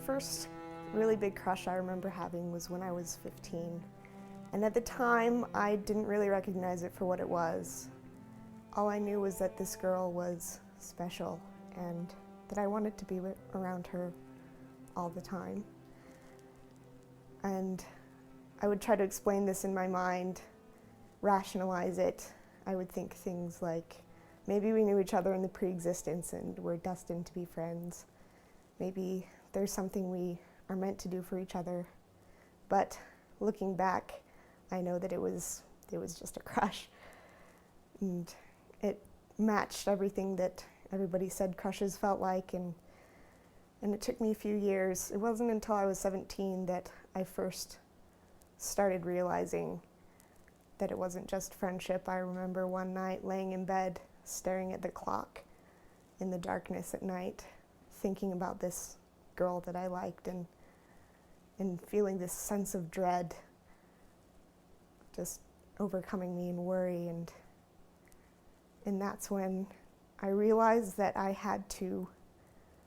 first really big crush I remember having was when I was 15. And at the time, I didn't really recognize it for what it was. All I knew was that this girl was special and that I wanted to be around her all the time. And I would try to explain this in my mind, rationalize it. I would think things like, maybe we knew each other in the pre-existence and we're destined to be friends. Maybe there's something we are meant to do for each other. But looking back, I know that it was just a crush. And it matched everything that everybody said crushes felt like, and it took me a few years. It wasn't until I was 17 that I first started realizing that it wasn't just friendship. I remember one night laying in bed, staring at the clock in the darkness at night, thinking about this girl that I liked and feeling this sense of dread just overcoming me and worry, and that's when I realized that I had to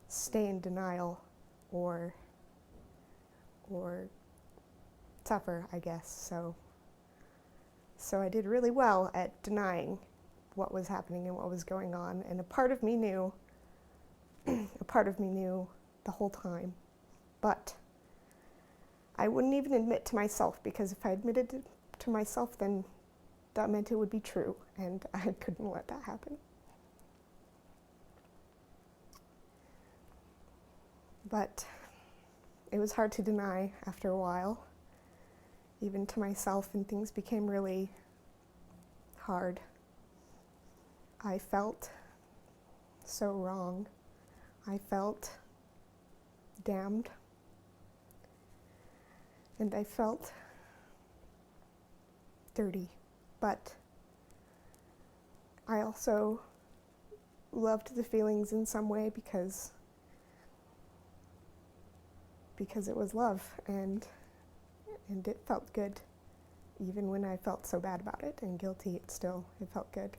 stay in denial or suffer, I guess. So I did really well at denying what was happening and what was going on, and a part of me knew the whole time, but I wouldn't even admit to myself, because if I admitted it to myself, then that meant it would be true, and I couldn't let that happen. But it was hard to deny after a while, even to myself, and things became really hard. I felt so wrong. I felt damned. And I felt dirty. But I also loved the feelings in some way because it was love, and it felt good. Even when I felt so bad about it and guilty, it felt good.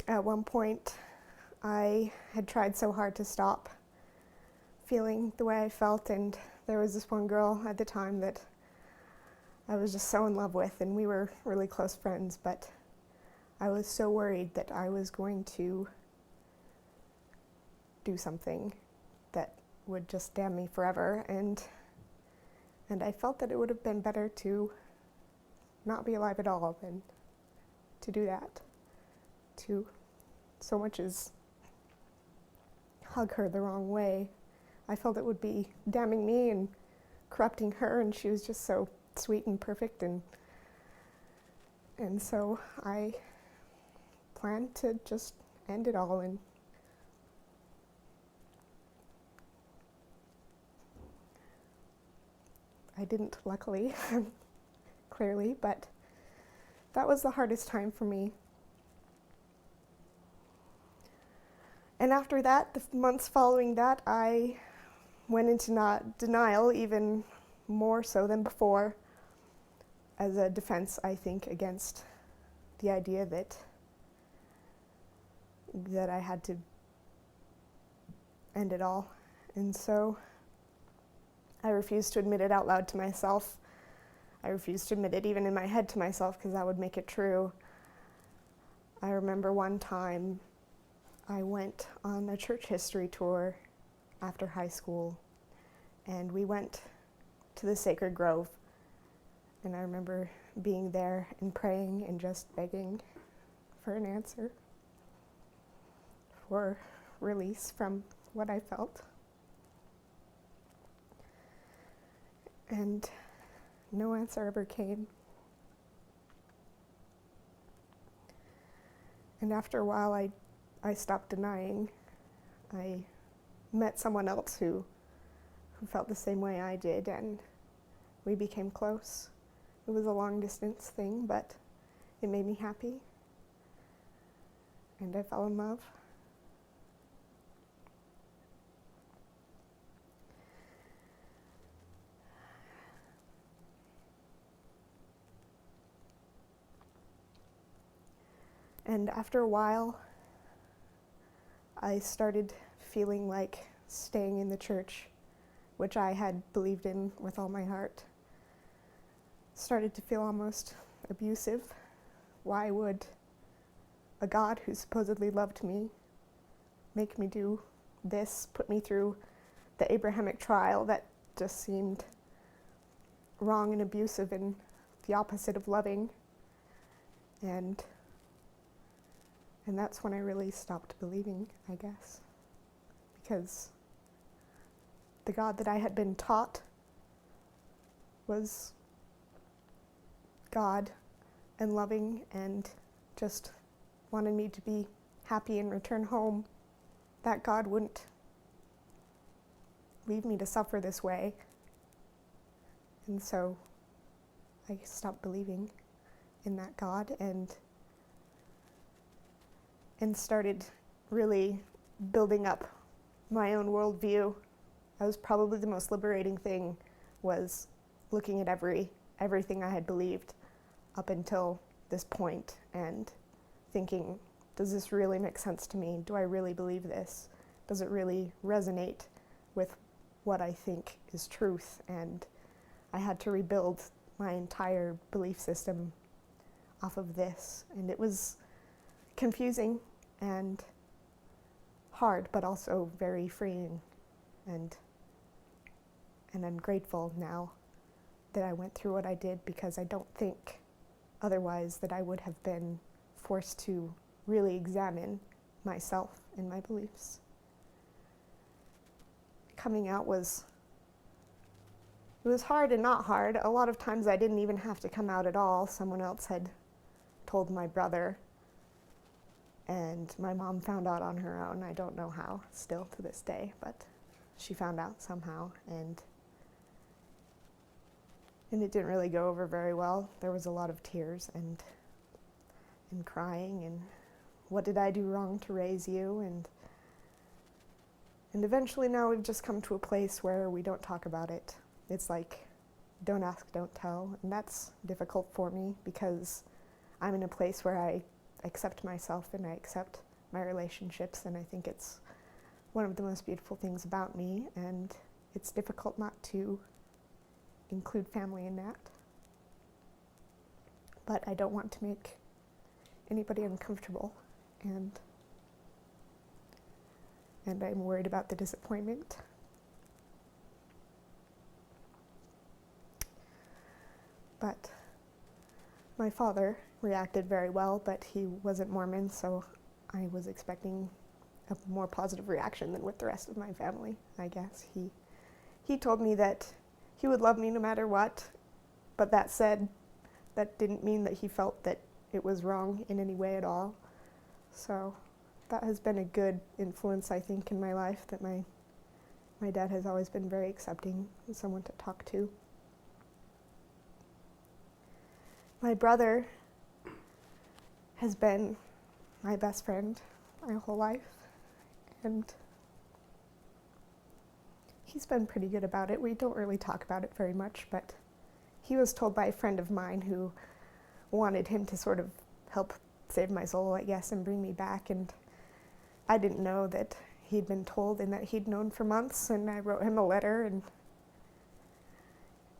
At one point, I had tried so hard to stop feeling the way I felt, and there was this one girl at the time that I was just so in love with, and we were really close friends, but I was so worried that I was going to do something that would just damn me forever, and I felt that it would have been better to not be alive at all than to do that, to so much as hug her the wrong way. I felt it would be damning me and corrupting her, and she was just so sweet and perfect, and so I planned to just end it all. And I didn't, luckily, clearly, but that was the hardest time for me. And after that, the months following that, I went into denial, even more so than before, as a defense, I think, against the idea that I had to end it all. And so I refused to admit it out loud to myself. I refused to admit it even in my head to myself, because that would make it true. I remember one time I went on a church history tour after high school, and we went to the Sacred Grove, and I remember being there and praying and just begging for an answer, for release from what I felt. And no answer ever came. And after a while, I stopped denying. I met someone else who felt the same way I did, and we became close. It was a long distance thing, but it made me happy, and I fell in love. And after a while, I started feeling like staying in the church, which I had believed in with all my heart, started to feel almost abusive. Why would a God who supposedly loved me make me do this, put me through the Abrahamic trial that just seemed wrong and abusive and the opposite of loving? And that's when I really stopped believing, I guess, because the God that I had been taught was God and loving and just wanted me to be happy and return home, that God wouldn't leave me to suffer this way. And so I stopped believing in that God and started really building up my own worldview. That was probably the most liberating thing, was looking at everything I had believed up until this point and thinking, does this really make sense to me? Do I really believe this? Does it really resonate with what I think is truth? And I had to rebuild my entire belief system off of this. And it was confusing and hard, but also very freeing. And I'm grateful now that I went through what I did, because I don't think otherwise that I would have been forced to really examine myself and my beliefs. Coming out was hard and not hard. A lot of times I didn't even have to come out at all. Someone else had told my brother, and my mom found out on her own. I don't know how, still to this day, but she found out somehow, and it didn't really go over very well. There was a lot of tears and crying, and what did I do wrong to raise you? And eventually now we've just come to a place where we don't talk about it. It's like, don't ask, don't tell, and that's difficult for me because I'm in a place where I accept myself and I accept my relationships, and I think it's one of the most beautiful things about me, and it's difficult not to include family in that. But I don't want to make anybody uncomfortable, and I'm worried about the disappointment. But my father reacted very well, but he wasn't Mormon, so I was expecting a more positive reaction than with the rest of my family, I guess. He told me that he would love me no matter what, but that said, that didn't mean that he felt that it was wrong in any way at all. So that has been a good influence, I think, in my life, that my dad has always been very accepting and someone to talk to. My brother has been my best friend my whole life, and he's been pretty good about it. We don't really talk about it very much, but he was told by a friend of mine who wanted him to sort of help save my soul, I guess, and bring me back, and I didn't know that he'd been told and that he'd known for months, and I wrote him a letter, and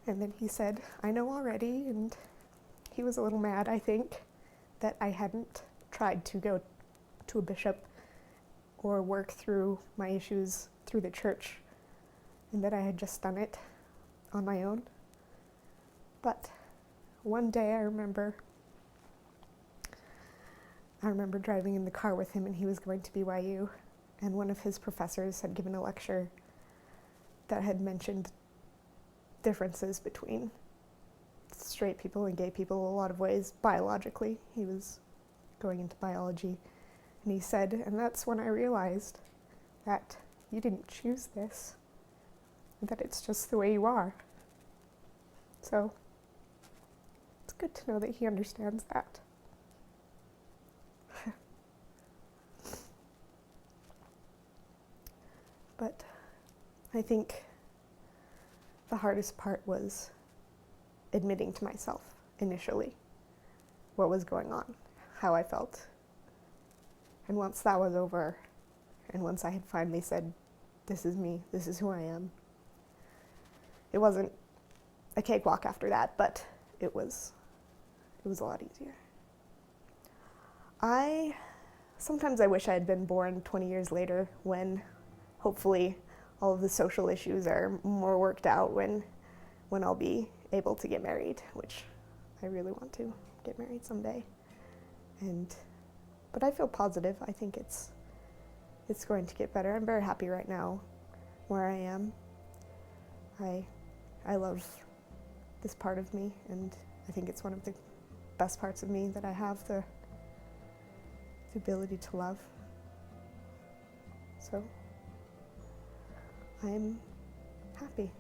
then he said, I know already, and he was a little mad, I think, that I hadn't tried to go to a bishop or work through my issues through the church, and that I had just done it on my own. But one day I remember driving in the car with him, and he was going to BYU, and one of his professors had given a lecture that had mentioned differences between straight people and gay people a lot of ways biologically. He was going into biology, and he said, and that's when I realized that you didn't choose this, that it's just the way you are. So it's good to know that he understands that. But I think the hardest part was admitting to myself initially what was going on, how I felt. And once that was over, And once I had finally said, this is me, this is who I am, it wasn't a cakewalk after that, but it was a lot easier. Sometimes I wish I had been born 20 years later, when hopefully all of the social issues are more worked out, when I'll be able to get married, which I really want to get married someday. But I feel positive. I think it's going to get better. I'm very happy right now where I am. I love this part of me, and I think it's one of the best parts of me, that I have the ability to love. So I'm happy.